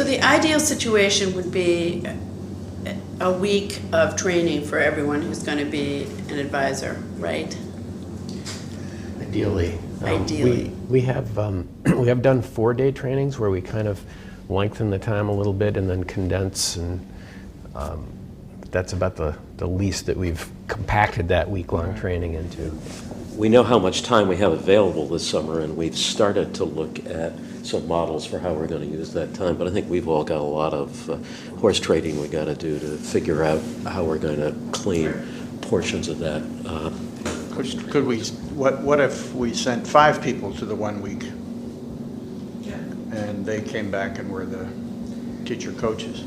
So the ideal situation would be a week of training for everyone who's going to be an advisor, right? Ideally. Ideally. We have done 4-day trainings where we kind of lengthen the time a little bit and then condense, and that's about the least that we've compacted that week-long training into. We know how much time we have available this summer, and we've started to look at some models for how we're going to use that time. But I think we've all got a lot of horse trading we got to do to figure out how we're going to claim portions of that. Could we? What if we sent 5 people to the 1 week, and they came back and were the teacher coaches?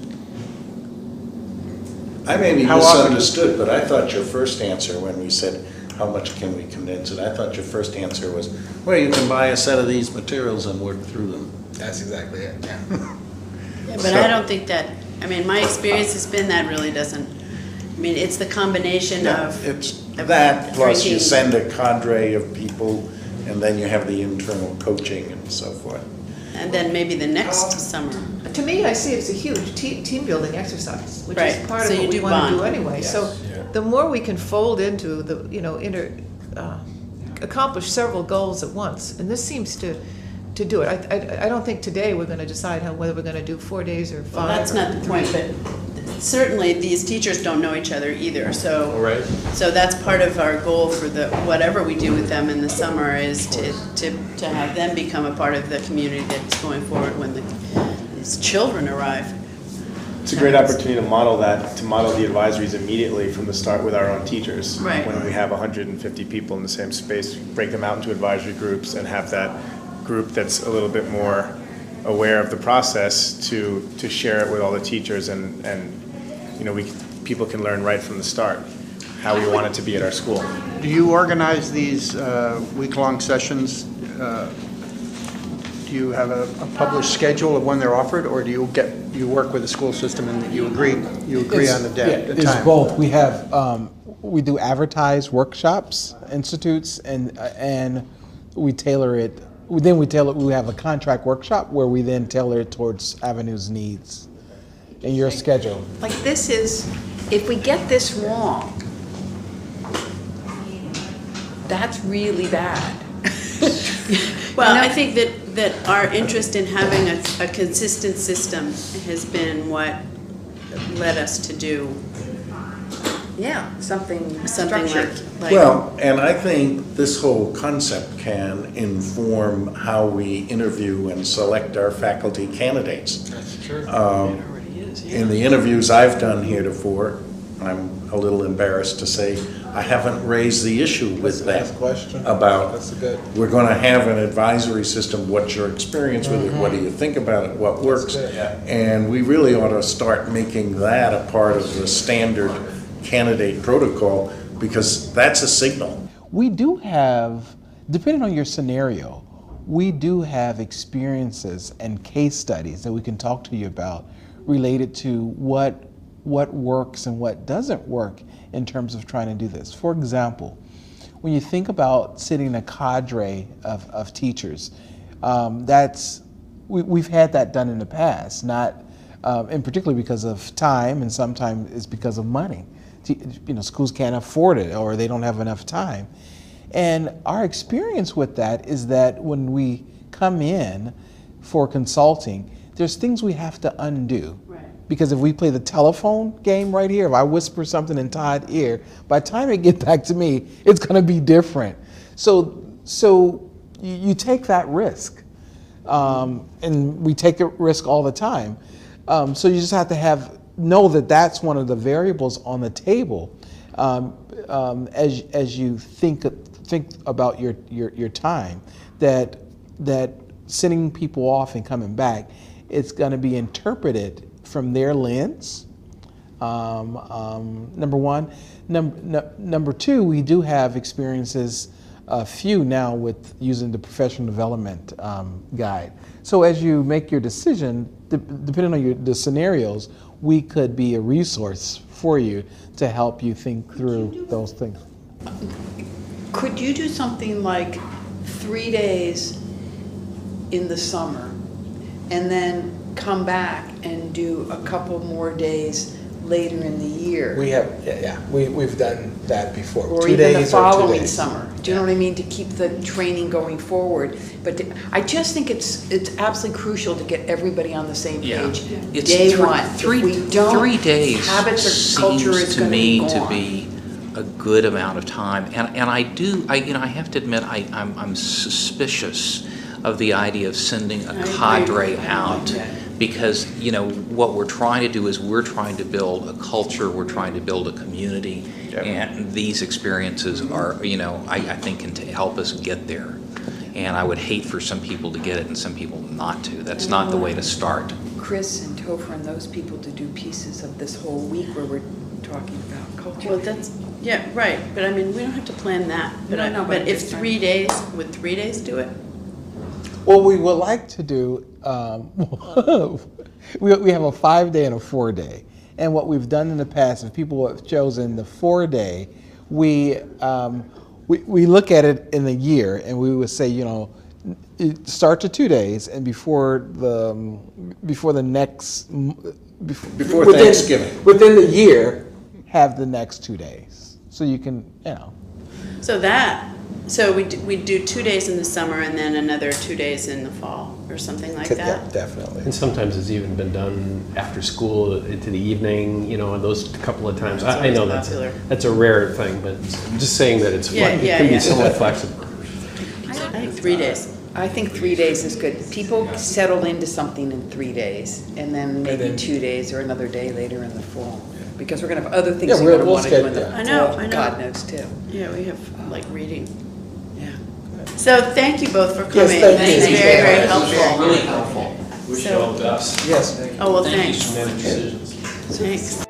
I may be How often- misunderstood, but I thought your first answer when we said, how much can we condense it? I thought your first answer was, well, you can buy a set of these materials and work through them. That's exactly it, yeah. Yeah, but I don't think that, I mean, my experience has been that really doesn't, I mean, it's the combination of. It's that, plus you drinking. send a cadre of people, and then you have the internal coaching and so forth. And then maybe the next summer. To me, I see it as a huge team building exercise, which Right. is part So of you what we do want to do bond. anyway. Yes. So the more we can fold into the, accomplish several goals at once, and this seems to do it. I don't think today we're going to decide whether we're going to do 4 days or 5. Well, that's not the point, but certainly these teachers don't know each other either, so. Right. So that's part of our goal for whatever we do with them in the summer is to have them become a part of the community that's going forward when these children arrive. It's a great opportunity to model that, to model the advisories immediately from the start with our own teachers. Right. When we have 150 people in the same space, break them out into advisory groups and have that group that's a little bit more aware of the process to share it with all the teachers, and people can learn right from the start how we want it to be at our school. Do you organize these week-long sessions? Do you have a published schedule of when they're offered, or do you work with the school system and you agree on the day, the time? It's both. We have we do advertised workshops, institutes, and we tailor it. We have a contract workshop where we then tailor it towards Avenue's needs and your schedule. Like this is, if we get this wrong, that's really bad. Well, I think that our interest in having a consistent system has been what led us to do Yeah, something something structured. like. Well, and I think this whole concept can inform how we interview and select our faculty candidates. That's true. It already is, yeah. In the interviews I've done heretofore, I'm a little embarrassed to say, I haven't raised the issue with them about, we're going to have an advisory system, what's your experience with it, what do you think about it, what works? And we really ought to start making that a part of the standard candidate protocol, because that's a signal. We do have, depending on your scenario, we do have experiences and case studies that we can talk to you about related to what works and what doesn't work in terms of trying to do this. For example, when you think about sitting a cadre of teachers, we've had that done in the past, not, and particularly because of time, and sometimes it's because of money. Schools can't afford it, or they don't have enough time. And our experience with that is that when we come in for consulting, there's things we have to undo. Right. Because if we play the telephone game right here, if I whisper something in Todd's ear, by the time it gets back to me, it's going to be different. So you take that risk, and we take a risk all the time. So you just have to know that that's one of the variables on the table as you think about your time. That sending people off and coming back, it's going to be interpreted from their lens, number one. Number two, we do have experiences, a few now, with using the professional development guide. So as you make your decision, depending on the scenarios, we could be a resource for you to help you think through those things. Could you do something like 3 days in the summer, and then come back and do a couple more days later in the year. We have, we've done that before. Or 2 even the days or 2 following days. summer. Do you know what I mean? To keep the training going forward. But I just think it's absolutely crucial to get everybody on the same page. It's Day three- one. three- If we don't, 3 days habits or culture seems is to going to me be to gone. be a good amount of time. And I have to admit, I'm suspicious of the idea of sending a cadre out, because, what we're trying to do is we're trying to build a culture, we're trying to build a community, and these experiences are, I think can help us get there. And I would hate for some people to get it and some people not to. That's not the way to start. Chris and Topher and those people to do pieces of this whole week where we're talking about culture. Well, that's, yeah, right, but I mean, we don't have to plan that. But No, but but I'm if just 3 days, would 3 days do it? What we would like to do, we have a 5-day and a 4-day. And what we've done in the past, if people have chosen the 4-day, we look at it in a year and we would say, it starts at 2 days, and before Thanksgiving. within the year, have the next 2 days. So you can, So we do 2 days in the summer and then another 2 days in the fall, or something like that? Yeah, definitely. And sometimes it's even been done after school into the evening, those couple of times. I know always popular. that's a rare thing, but I'm just saying that it's Yeah, it yeah, can yeah. be somewhat flexible. I think 3 days. I think 3 days is good. People settle into something in 3 days, and then maybe 2 days or another day later in the fall. Because we're gonna have other things Yeah, we're gonna we'll wanna do in schedule- the I know, fall, I know. God knows too. Yeah, we have like reading. Yeah. So thank you both for coming. thank That's you. very, very helpful. Really helpful. Wish you all the Yes. Oh, well, Thank you thanks. for making decisions. Thanks.